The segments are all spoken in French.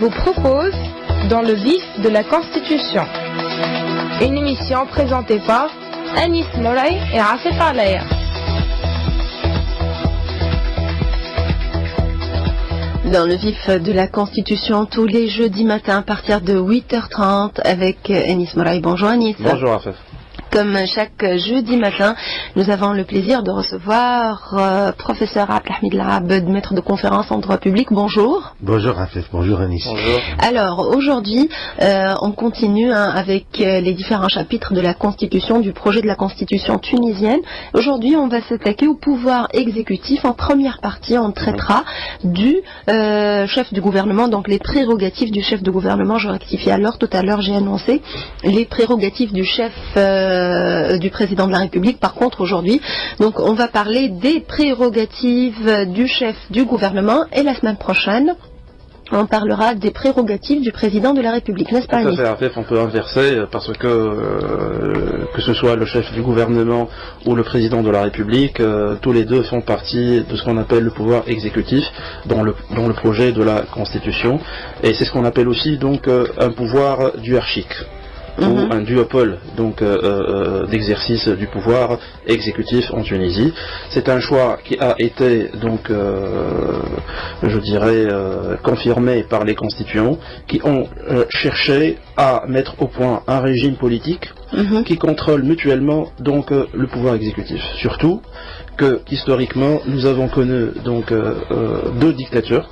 vous propose Dans le vif de la Constitution. Une émission présentée par Anis Moulay et Afif Alaya. Dans le vif de la Constitution, tous les jeudis matins à partir de 8h30 avec Anis Moulay. Bonjour Anis. Bonjour Afif. Comme chaque jeudi matin, nous avons le plaisir de recevoir professeur Abdelhamid Labed, maître de conférence en droit public. Bonjour. Bonjour Afif, bonjour Anis. Bonjour. Alors aujourd'hui, on continue avec les différents chapitres de la Constitution, du projet de la Constitution tunisienne. Aujourd'hui, on va s'attaquer au pouvoir exécutif. En première partie, on traitera du chef du gouvernement, donc les prérogatives du chef de gouvernement. Je rectifie alors, tout à l'heure j'ai annoncé les prérogatives du chef du président de la République. Par contre, aujourd'hui, donc on va parler des prérogatives du chef du gouvernement, et la semaine prochaine, on parlera des prérogatives du président de la République, n'est-ce pas, Anis? On peut inverser parce que ce soit le chef du gouvernement ou le président de la République, tous les deux font partie de ce qu'on appelle le pouvoir exécutif dans le projet de la Constitution, et c'est ce qu'on appelle aussi donc un pouvoir duarchique. Ou un duopole donc d'exercice du pouvoir exécutif en Tunisie. C'est un choix qui a été donc je dirais confirmé par les constituants qui ont cherché à mettre au point un régime politique qui contrôle mutuellement donc le pouvoir exécutif. Surtout que historiquement nous avons connu donc deux dictatures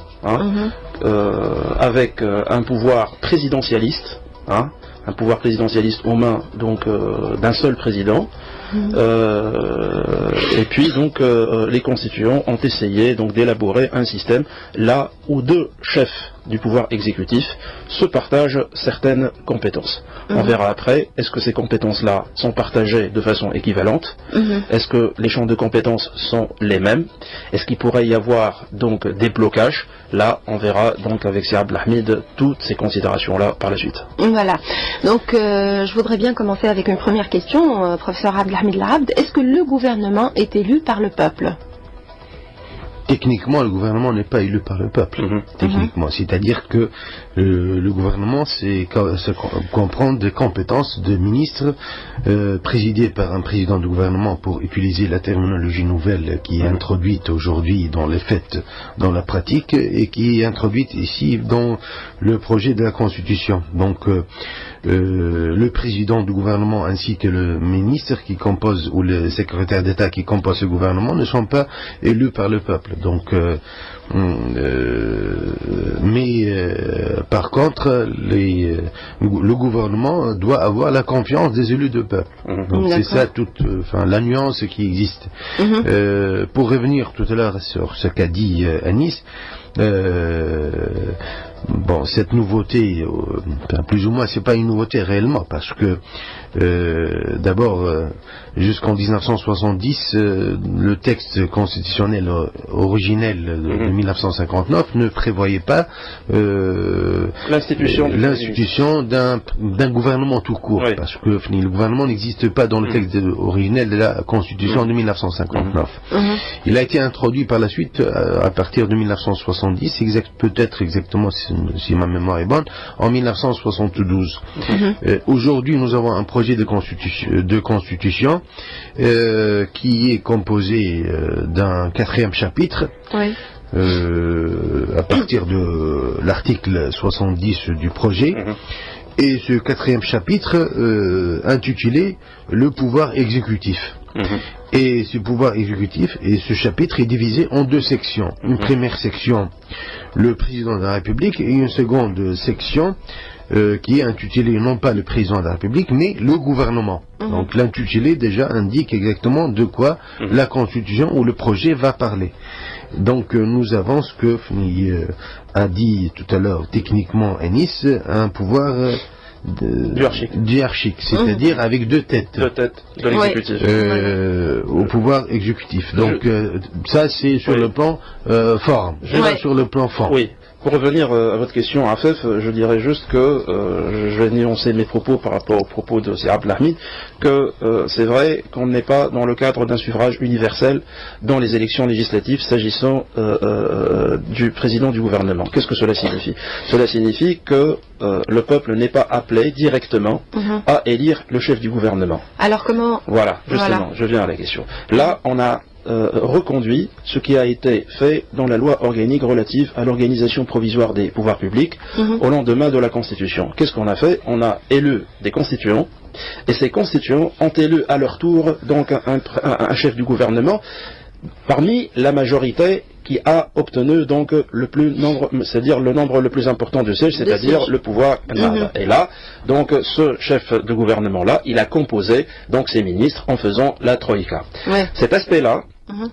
avec un pouvoir présidentialiste, un pouvoir présidentialiste aux mains donc d'un seul président, et puis donc les constituants ont essayé donc d'élaborer un système là où deux chefs du pouvoir exécutif se partagent certaines compétences. On verra après, est-ce que ces compétences-là sont partagées de façon équivalente? Est-ce que les champs de compétences sont les mêmes? Est-ce qu'il pourrait y avoir donc des blocages? Là, on verra donc avec Sir Abdelhamid toutes ces considérations-là par la suite. Voilà. Donc, je voudrais bien commencer avec une première question, professeur Abdelhamid Labed. Est-ce que le gouvernement est élu par le peuple? Techniquement, le gouvernement n'est pas élu par le peuple. Techniquement, c'est-à-dire que le gouvernement, ça comprend des compétences de ministres présidés par un président de gouvernement, pour utiliser la terminologie nouvelle qui est introduite aujourd'hui dans les faits, dans la pratique, et qui est introduite ici dans le projet de la Constitution. Donc, le président du gouvernement ainsi que le ministre qui compose, ou le secrétaire d'État qui compose le gouvernement, ne sont pas élus par le peuple. Donc, par contre, le gouvernement doit avoir la confiance des élus de peuple. Donc c'est ça la nuance qui existe. Pour revenir tout à l'heure sur ce qu'a dit Anis, cette nouveauté, plus ou moins, c'est pas une nouveauté réellement, parce que d'abord, jusqu'en 1970, le texte constitutionnel originel de 1959 ne prévoyait pas l'institution d'un gouvernement tout court, parce que le gouvernement n'existe pas dans le texte originel de la Constitution de 1959. Il a été introduit par la suite à partir de 1970, peut-être exactement si ma mémoire est bonne, en 1972. Aujourd'hui, nous avons un projet de constitution qui est composé d'un 4e chapitre. À partir de l'article 70 du projet, et ce 4e chapitre intitulé le pouvoir exécutif. Et ce pouvoir exécutif, et ce chapitre est divisé en deux sections. Une première section, le président de la République, et une seconde section qui est intitulée non pas le président de la République, mais le gouvernement. Donc l'intitulé déjà indique exactement de quoi la Constitution ou le projet va parler. Donc nous avons ce que a dit tout à l'heure techniquement Anis, un pouvoir duarchique, c'est-à-dire avec deux têtes. Deux têtes de l'exécutif. Au pouvoir exécutif. Donc ça c'est sur le plan forme. Sur le plan forme. Oui. pour revenir à votre question, Afef, je dirais juste que je vais nuancer mes propos par rapport aux propos de Sir Abdelhamid, que c'est vrai qu'on n'est pas dans le cadre d'un suffrage universel dans les élections législatives s'agissant du président du gouvernement. Qu'est-ce que cela signifie? Cela signifie que le peuple n'est pas appelé directement à élire le chef du gouvernement. Alors comment... Voilà, justement, je viens à la question. Là, on a reconduit ce qui a été fait dans la loi organique relative à l'organisation provisoire des pouvoirs publics au lendemain de la Constitution. Qu'est-ce qu'on a fait? On a élu des constituants, et ces constituants ont élu à leur tour donc un chef du gouvernement parmi la majorité qui a obtenu donc c'est-à-dire le nombre le plus important de sièges, c'est-à-dire le pouvoir. Et là, donc ce chef de gouvernement-là, il a composé donc ses ministres en faisant la troïka. Cet aspect-là,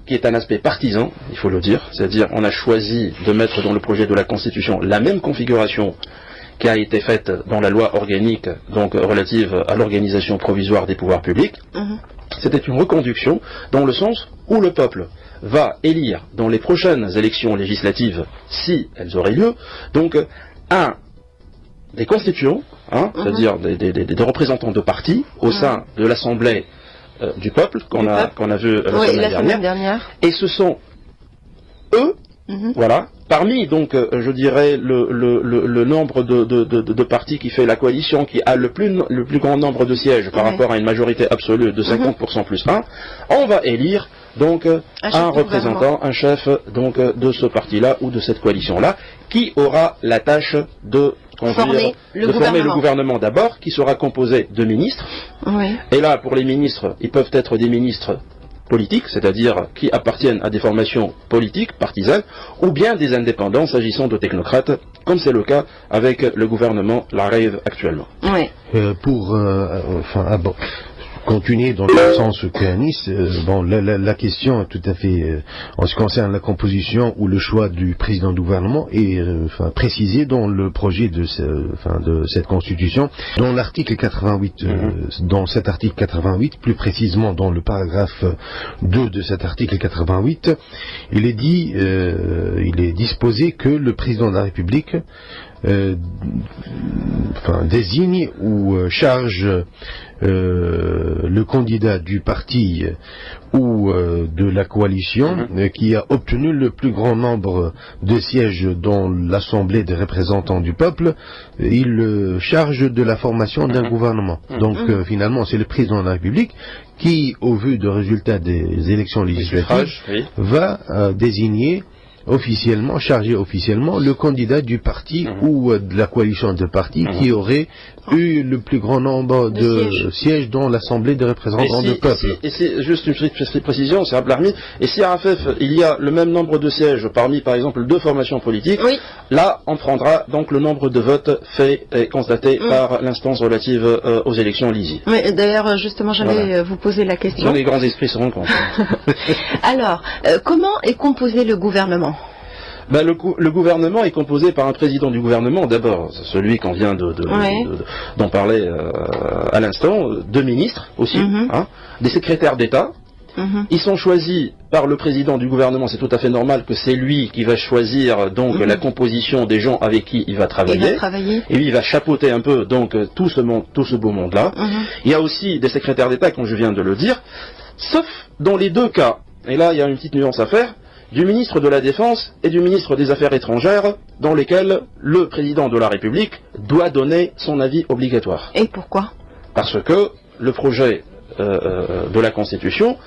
qui est un aspect partisan, il faut le dire, c'est-à-dire on a choisi de mettre dans le projet de la Constitution la même configuration qui a été faite dans la loi organique donc relative à l'organisation provisoire des pouvoirs publics. C'était une reconduction dans le sens où le peuple va élire dans les prochaines élections législatives, si elles auraient lieu, donc des constituants, c'est-à-dire des représentants de partis au sein de l'Assemblée du peuple qu'on a vu la semaine dernière. Et ce sont eux, voilà, parmi donc je dirais le nombre de partis qui fait la coalition, qui a le plus grand nombre de sièges par rapport à une majorité absolue de 50% plus 1, on va élire donc un représentant, un chef donc de ce parti-là ou de cette coalition-là, qui aura la tâche de former le gouvernement d'abord, qui sera composé de ministres. Et là, pour les ministres, ils peuvent être des ministres politiques, c'est-à-dire qui appartiennent à des formations politiques, partisanes, ou bien des indépendants s'agissant de technocrates, comme c'est le cas avec le gouvernement Larrive actuellement. Continuer dans le sens qu'Anis, la question tout à fait, en ce qui concerne la composition ou le choix du président du gouvernement est précisé dans le projet de cette constitution, dans l'article 88, dans cet article 88, plus précisément dans le paragraphe 2 de cet article 88, il est disposé que le président de la République désigne ou charge le candidat du parti ou de la coalition qui a obtenu le plus grand nombre de sièges dans l'Assemblée des représentants du peuple, il charge de la formation d'un gouvernement. Donc finalement c'est le président de la République qui, au vu du résultat des élections législatives, va désigner charger officiellement le candidat du parti ou de la coalition de partis qui aurait eu le plus grand nombre de sièges dans l'Assemblée des représentants du peuple. Et c'est juste une petite précision, c'est Abdelhamid. Et si à Afef, il y a le même nombre de sièges parmi, par exemple, deux formations politiques, là, on prendra donc le nombre de votes faits et constatés par l'instance relative aux élections LISI. Oui, d'ailleurs, justement, j'allais vous poser la question. Les grands esprits se rencontrent. Alors, comment est composé le gouvernement? Le gouvernement est composé par un président du gouvernement, d'abord, celui qu'on vient d'en parler à l'instant, deux ministres aussi, des secrétaires d'État. Ils sont choisis par le président du gouvernement, c'est tout à fait normal que c'est lui qui va choisir donc la composition des gens avec qui il va travailler. Et lui il va chapeauter un peu donc tout ce beau monde-là. Il y a aussi des secrétaires d'État, comme je viens de le dire, sauf dans les deux cas, et là il y a une petite nuance à faire, du ministre de la Défense et du ministre des Affaires étrangères, dans lesquels le président de la République doit donner son avis obligatoire. Et pourquoi? Parce que le projet de la Constitution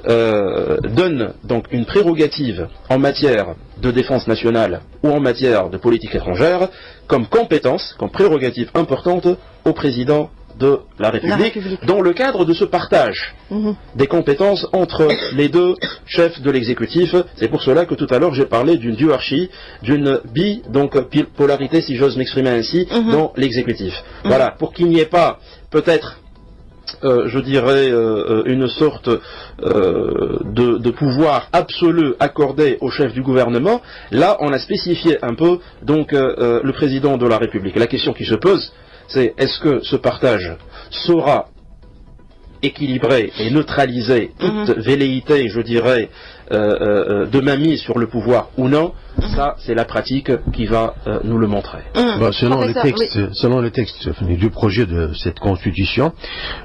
donne donc une prérogative en matière de défense nationale ou en matière de politique étrangère comme compétence, comme prérogative importante au président de la République, dans le cadre de ce partage des compétences entre les deux chefs de l'exécutif. C'est pour cela que tout à l'heure j'ai parlé d'une duarchie, d'une polarité, si j'ose m'exprimer ainsi, dans l'exécutif. Voilà, pour qu'il n'y ait pas peut-être je dirais une sorte de pouvoir absolu accordé au chef du gouvernement. Là on a spécifié un peu donc le président de la République. La question qui se pose, c'est est-ce que ce partage sera équilibrer et neutraliser toute velléité, je dirais, de mainmise sur le pouvoir ou non, ça c'est la pratique qui va nous le montrer. Selon le texte du projet de cette constitution,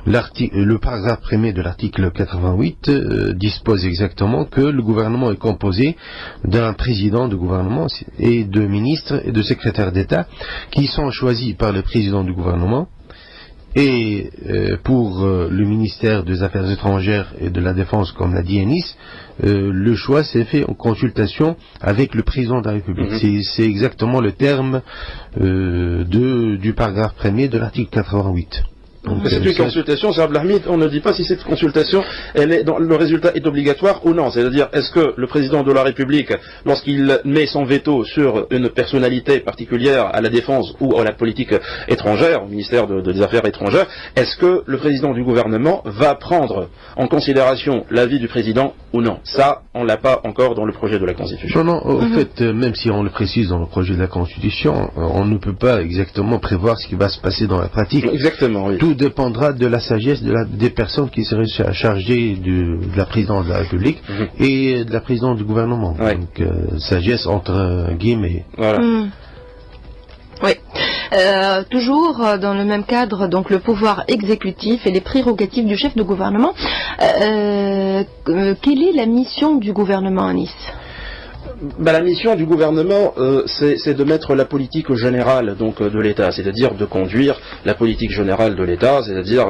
le paragraphe premier de l'article 88 dispose exactement que le gouvernement est composé d'un président de gouvernement et de ministres et de secrétaires d'État qui sont choisis par le président du gouvernement. Et pour le ministère des Affaires étrangères et de la Défense, comme l'a dit Anis, le choix s'est fait en consultation avec le président de la République. C'est exactement le terme du paragraphe premier de l'article 88. Mais c'est une consultation, c'est Abdelhamid, on ne dit pas si cette consultation, le résultat est obligatoire ou non. C'est-à-dire, est-ce que le président de la République, lorsqu'il met son veto sur une personnalité particulière à la défense ou à la politique étrangère, au ministère des Affaires étrangères, est-ce que le président du gouvernement va prendre en considération l'avis du président ou non? Ça, on ne l'a pas encore dans le projet de la Constitution. Non, en fait, même si on le précise dans le projet de la Constitution, on ne peut pas exactement prévoir ce qui va se passer dans la pratique. Exactement, oui. Tout dépendra de la sagesse des personnes qui seraient chargées de la présidence de la République et de la présidence du gouvernement. Ouais. Donc, sagesse entre guillemets. Voilà. Oui. Toujours dans le même cadre, donc le pouvoir exécutif et les prérogatives du chef de gouvernement. Quelle est la mission du gouvernement à Nice? La mission du gouvernement, c'est de mettre la politique générale donc de l'État, c'est-à-dire de conduire la politique générale de l'État, c'est-à-dire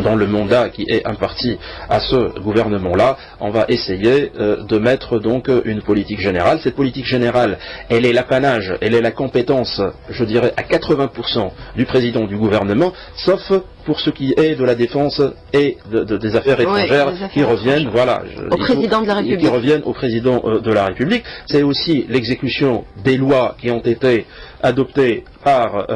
dans le mandat qui est imparti à ce gouvernement-là, on va essayer de mettre donc une politique générale. Cette politique générale, elle est l'apanage, elle est la compétence, je dirais, à 80% du président du gouvernement, sauf pour ce qui est de la défense et des affaires étrangères qui reviennent, au président de la République. Qui reviennent au président de la République. C'est aussi l'exécution des lois qui ont été adoptées par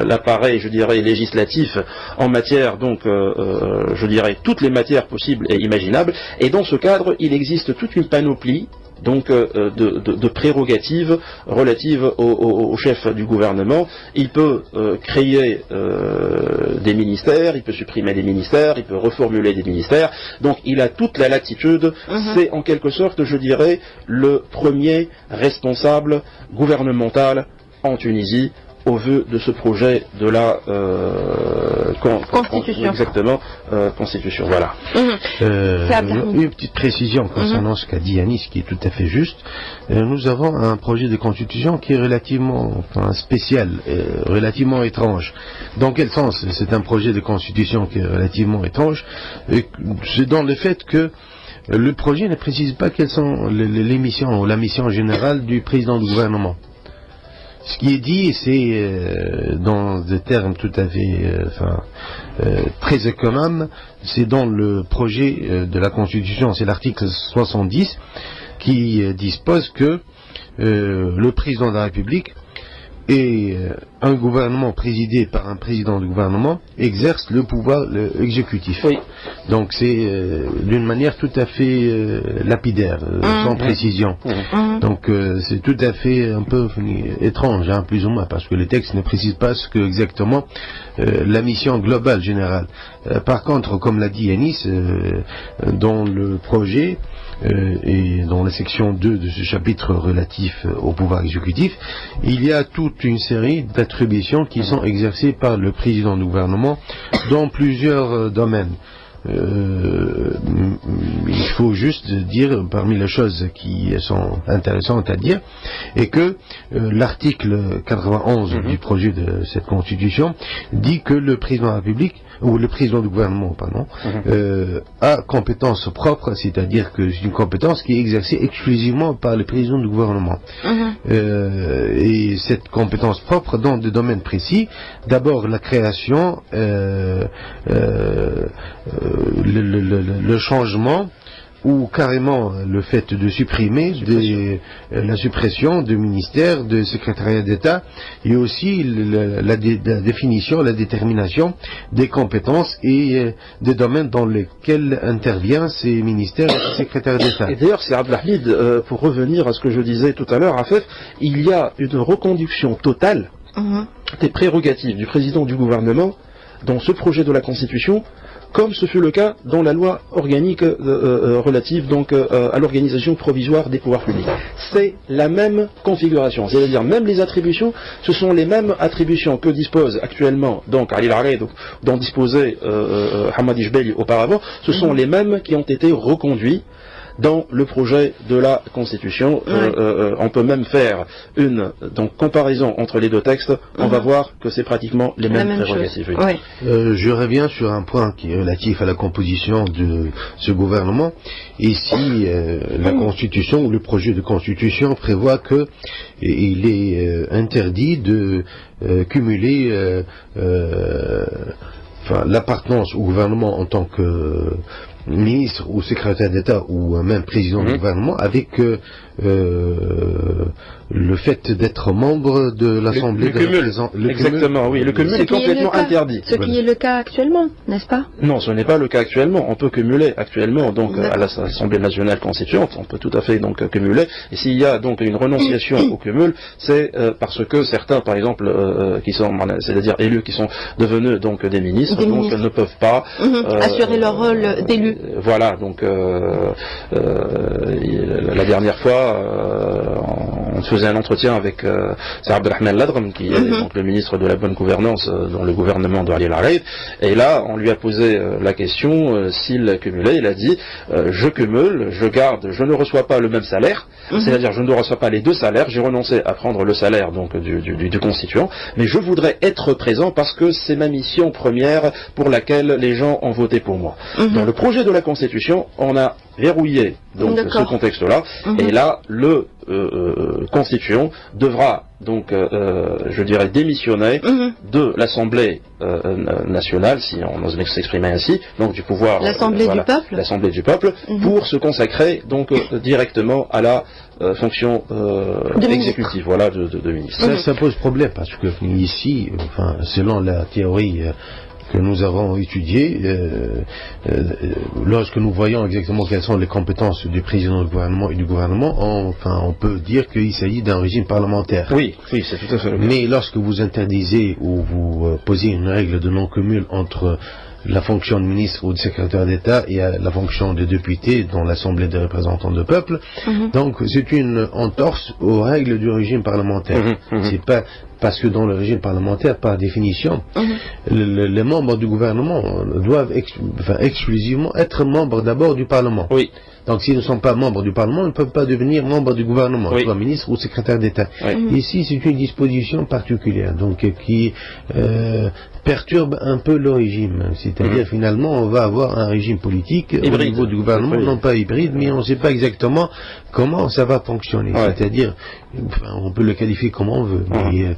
l'appareil, je dirais, législatif en matière, donc, je dirais, toutes les matières possibles et imaginables. Et dans ce cadre, il existe toute une panoplie donc de prérogatives relatives au chef du gouvernement. Il peut créer des ministères, il peut supprimer des ministères, il peut reformuler des ministères, donc il a toute la latitude. C'est en quelque sorte, je dirais, le premier responsable gouvernemental en Tunisie au vu de ce projet de la Constitution. Exactement, Constitution, voilà. Une petite précision concernant ce qu'a dit Yanis, qui est tout à fait juste. Nous avons un projet de Constitution qui est relativement spécial, relativement étrange. Dans quel sens? C'est un projet de Constitution qui est relativement étrange. C'est dans le fait que le projet ne précise pas quelles sont les missions ou la mission générale du président du gouvernement. Ce qui est dit, c'est dans des termes tout à fait très économes, c'est dans le projet de la Constitution, c'est l'article 70 qui dispose que le président de la République et un gouvernement présidé par un président du gouvernement exerce le pouvoir exécutif. Oui. Donc c'est d'une manière tout à fait lapidaire, sans précision. Donc c'est tout à fait un peu étrange, plus ou moins, parce que les textes ne précisent pas ce que exactement la mission globale générale. Par contre, comme l'a dit Yanis, dans le projet et dans la section 2 de ce chapitre relatif au pouvoir exécutif, il y a toute une série d'attributions qui sont exercées par le président du gouvernement dans plusieurs domaines. Il faut juste dire, parmi les choses qui sont intéressantes à dire, est que l'article 91 du projet de cette constitution dit que le président de la République, ou le président du gouvernement, pardon, a compétence propre, c'est-à-dire que c'est une compétence qui est exercée exclusivement par le président du gouvernement. Et cette compétence propre dans des domaines précis, d'abord la création, le changement ou carrément le fait de supprimer la suppression de ministères, de secrétariats d'État, et aussi la définition, la détermination des compétences et des domaines dans lesquels interviennent ces ministères et ces secrétaires d'État. Et d'ailleurs, c'est Abdelhamid, pour revenir à ce que je disais tout à l'heure, Afef, il y a une reconduction totale des prérogatives du président du gouvernement dans ce projet de la Constitution, comme ce fut le cas dans la loi organique relative donc à l'organisation provisoire des pouvoirs publics. C'est la même configuration, c'est-à-dire même les attributions, ce sont les mêmes attributions que dispose actuellement donc Ali Al-Araid, dont disposait Hamad Ijbeli auparavant, ce sont les mêmes qui ont été reconduits dans le projet de la Constitution. On peut même faire une comparaison entre les deux textes, on va voir que c'est pratiquement les mêmes prérogatives. Je reviens sur un point qui est relatif à la composition de ce gouvernement. Ici, la Constitution ou le projet de Constitution prévoit que il est interdit de cumuler l'appartenance au gouvernement en tant que ministre ou secrétaire d'État ou même président du gouvernement avec le fait d'être membre de l'Assemblée des représentants. Exactement, oui, le cumul est complètement interdit. Ce qui est le cas actuellement, n'est-ce pas? Non, ce n'est pas le cas actuellement. On peut cumuler actuellement donc à l'Assemblée nationale constituante, on peut tout à fait donc cumuler. Et s'il y a donc une renonciation au cumul, c'est parce que certains, par exemple, qui sont, c'est-à-dire élus, qui sont devenus donc des ministres, ne peuvent pas assurer leur rôle d'élu. Voilà, donc la dernière fois, on faisait un entretien avec Abdelrahman Ladram, qui est donc le ministre de la bonne gouvernance dans le gouvernement de Ali Al-Araid, et là on lui a posé la question s'il cumulait. Il a dit je cumule, je garde, je ne reçois pas le même salaire, c'est-à-dire je ne reçois pas les deux salaires, j'ai renoncé à prendre le salaire donc du constituant, mais je voudrais être présent parce que c'est ma mission première pour laquelle les gens ont voté pour moi. Dans le projet de la Constitution, on a verrouillé donc ce contexte-là, et là le constituant devra donc je dirais démissionner de l'Assemblée nationale, si on ose s'exprimer ainsi, donc du pouvoir l'Assemblée du peuple, pour se consacrer donc directement à la fonction exécutive, voilà, de ministre. Ça pose problème parce que ici, selon la théorie que nous avons étudié, lorsque nous voyons exactement quelles sont les compétences du président du gouvernement et du gouvernement, on peut dire qu'il s'agit d'un régime parlementaire. Oui, c'est tout à fait le cas. Mais lorsque vous interdisez ou vous posez une règle de non-cumul entre la fonction de ministre ou de secrétaire d'État et la fonction de député dans l'Assemblée des représentants du peuple, donc c'est une entorse aux règles du régime parlementaire. C'est pas parce que dans le régime parlementaire, par définition, les membres du gouvernement doivent exclusivement être membres d'abord du Parlement. Oui. Donc s'ils ne sont pas membres du Parlement, ils ne peuvent pas devenir membres du gouvernement, soit ministre ou secrétaire d'État. Ici, c'est une disposition particulière, donc qui perturbe un peu le régime. C'est-à-dire, finalement, on va avoir un régime politique hybride au niveau du gouvernement, non pas hybride, mais on ne sait pas exactement comment ça va fonctionner. C'est-à-dire, on peut le qualifier comme on veut, mais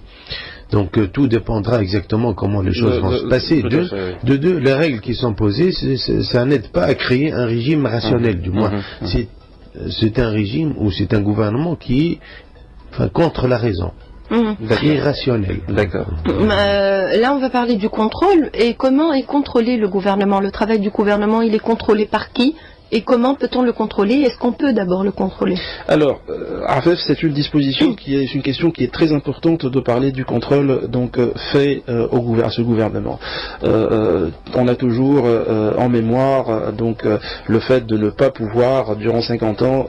donc tout dépendra exactement comment les choses vont se passer. De deux, les règles qui sont posées, ça n'aide pas à créer un régime rationnel, du moins. C'est un régime ou c'est un gouvernement qui est contre la raison. Irrationnel. D'accord. Là, on va parler du contrôle. Et comment est contrôlé le gouvernement? Le travail du gouvernement, il est contrôlé par qui? Et comment peut-on le contrôler? Est-ce qu'on peut d'abord le contrôler? Alors, Afef, c'est une disposition c'est une question qui est très importante de parler du contrôle donc fait à ce gouvernement. On a toujours en mémoire donc le fait de ne pas pouvoir durant 50 ans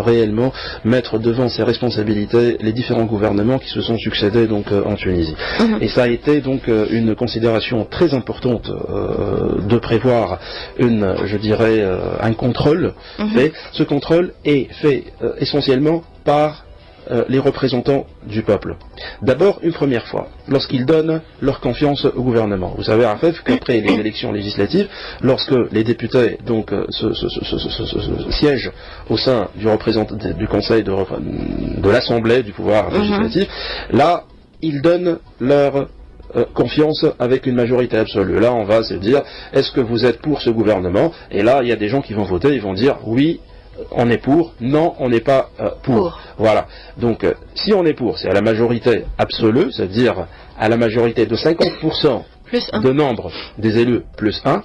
réellement mettre devant ses responsabilités les différents gouvernements qui se sont succédés donc en Tunisie. Et ça a été donc une considération très importante de prévoir je dirais un contrôle fait. Ce contrôle est fait essentiellement par les représentants du peuple. D'abord, une première fois, lorsqu'ils donnent leur confiance au gouvernement. Vous savez, Afef, qu'après les élections législatives, lorsque les députés donc siègent au sein du conseil de l'Assemblée du pouvoir législatif, là, ils donnent leur confiance avec une majorité absolue. Là, on va se dire, est-ce que vous êtes pour ce gouvernement? Et là, il y a des gens qui vont voter, ils vont dire, oui, on est pour, non, on n'est pas pour. Voilà. Donc, si on est pour, c'est à la majorité absolue, c'est-à-dire à la majorité de 50% de nombre des élus plus 1.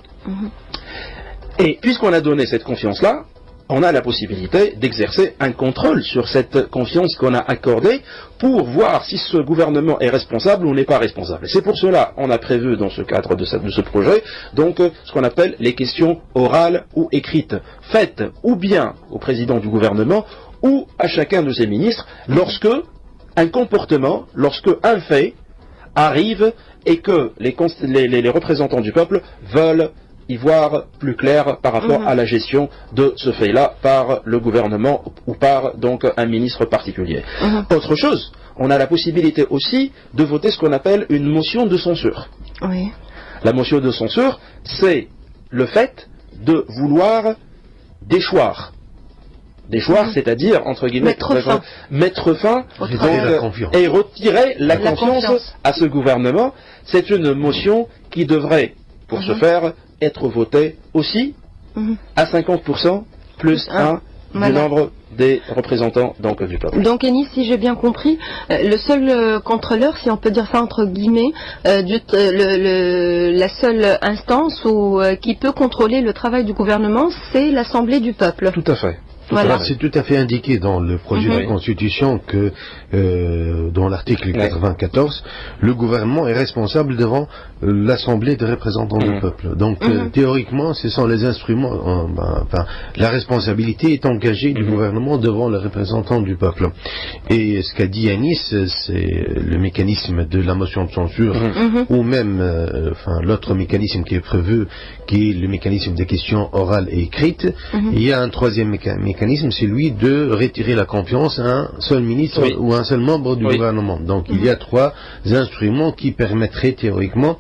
Et puisqu'on a donné cette confiance-là, on a la possibilité d'exercer un contrôle sur cette confiance qu'on a accordée pour voir si ce gouvernement est responsable ou n'est pas responsable. Et c'est pour cela qu'on a prévu dans ce cadre de ce projet, donc ce qu'on appelle les questions orales ou écrites, faites ou bien au président du gouvernement ou à chacun de ses ministres lorsque un comportement, lorsque un fait arrive et que les représentants du peuple veulent y voir plus clair par rapport à la gestion de ce fait-là par le gouvernement ou par donc un ministre particulier. Autre chose, on a la possibilité aussi de voter ce qu'on appelle une motion de censure. Oui. La motion de censure, c'est le fait de vouloir déchoir. Déchoir, c'est-à-dire, entre guillemets, mettre fin et retirer la confiance à ce gouvernement. C'est une motion qui devrait, pour ce faire, être votée aussi à 50% plus 1 du nombre des représentants donc, du peuple. Donc Anis, si j'ai bien compris, le seul contrôleur, si on peut dire ça entre guillemets, la seule instance qui peut contrôler le travail du gouvernement, c'est l'Assemblée du peuple. Tout à fait. Voilà. C'est tout à fait indiqué dans le projet de constitution que, dans l'article 94, le gouvernement est responsable devant l'Assemblée des représentants du peuple. Donc, théoriquement, ce sont les instruments, la responsabilité est engagée du gouvernement devant les représentants du peuple. Et ce qu'a dit Anis, c'est le mécanisme de la motion de censure, ou même, l'autre mécanisme qui est prévu, qui est le mécanisme des questions orales et écrites. Il y a un troisième mécanisme, c'est lui de retirer la confiance à un seul ministre ou un seul membre du gouvernement. Donc il y a trois instruments qui permettraient théoriquement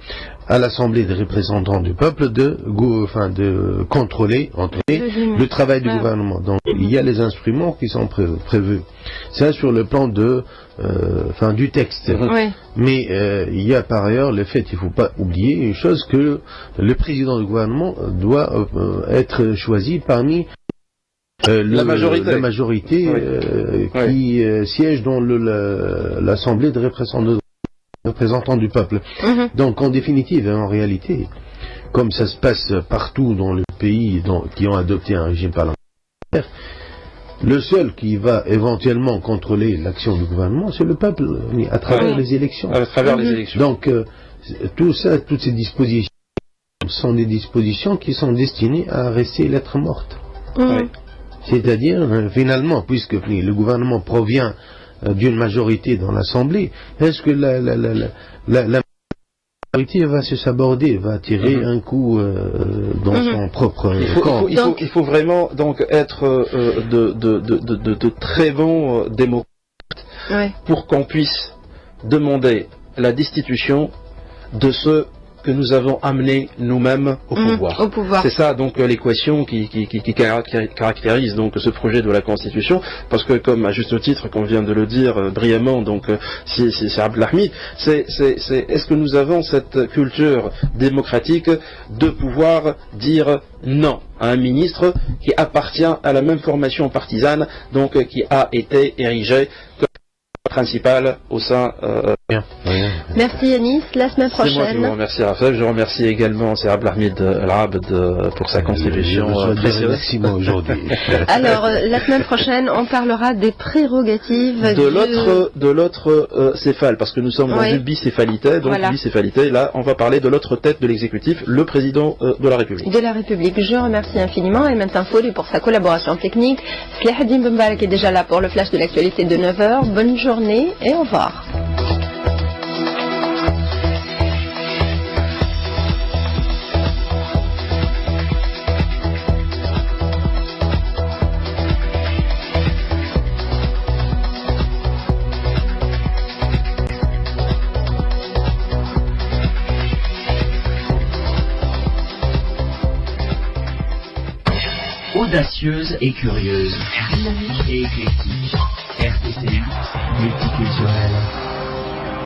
à l'Assemblée des représentants du peuple de contrôler le travail du gouvernement. Donc il y a les instruments qui sont prévus. Ça sur le plan du texte. Mais il y a par ailleurs le fait, il ne faut pas oublier une chose, que le président du gouvernement doit être choisi parmi la majorité qui siège dans l'Assemblée des représentants du peuple. Donc en définitive, en réalité, comme ça se passe partout dans le pays qui ont adopté un régime parlementaire, le seul qui va éventuellement contrôler l'action du gouvernement, c'est le peuple, à travers les élections. À travers les élections. Donc tout ça, toutes ces dispositions sont des dispositions qui sont destinées à rester lettre morte. C'est-à-dire, finalement, puisque le gouvernement provient d'une majorité dans l'Assemblée, est-ce que la majorité va se saborder, va tirer un coup dans son propre camp? Il faut vraiment donc être de très bons démocrates pour qu'on puisse demander la destitution de ceux que nous avons amenés nous-mêmes au pouvoir. C'est ça donc l'équation qui caractérise donc ce projet de la Constitution, parce que comme à juste titre qu'on vient de le dire brillamment, donc c'est Abdelhamid, est-ce que nous avons cette culture démocratique de pouvoir dire non à un ministre qui appartient à la même formation partisane, donc qui a été érigé comme principal au sein. Merci Yanis, la semaine prochaine. C'est moi qui vous remercie, Raphaël. Je remercie également Abdelhamid El-Abd pour sa contribution précieuse. Aujourd'hui. Alors, la semaine prochaine, on parlera des prérogatives de l'autre céphale, parce que nous sommes dans une bicéphalité, donc bicéphalité. Là, on va parler de l'autre tête de l'exécutif, le président de la République. De la République. Je remercie infiniment Ayman Tanfouri pour sa collaboration technique. Slahaddin Bembalek est déjà là pour le flash de l'actualité de 9h. Bonne journée et au revoir. Audacieuse et curieuse, dynamique et éclectique, RCCI, multiculturelle.